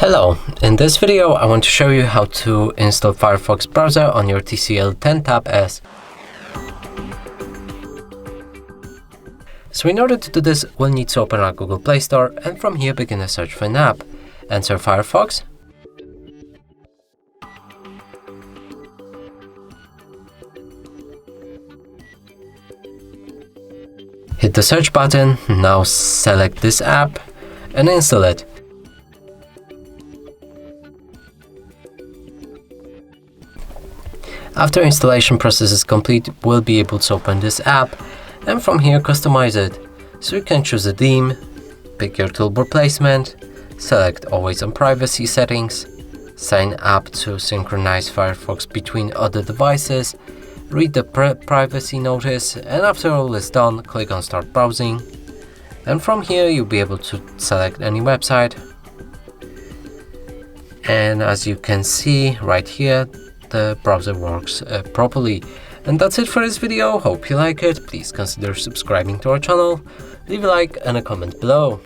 Hello, in this video I want to show you how to install Firefox browser on your TCL 10 Tab S. So in order to do this, we'll need to open our Google Play Store and from here begin a search for an app. Enter Firefox. Hit the search button, now select this app and install it. After installation process is complete, we'll be able to open this app and from here customize it. So you can choose a theme, pick your toolbar placement, select always on privacy settings, sign up to synchronize Firefox between other devices, read the privacy notice, and after all is done, click on start browsing. And from here you'll be able to select any website. And as you can see right here, the browser works properly. And that's it for this video. Hope you like it. Please consider subscribing to our channel, leave a like and a comment below.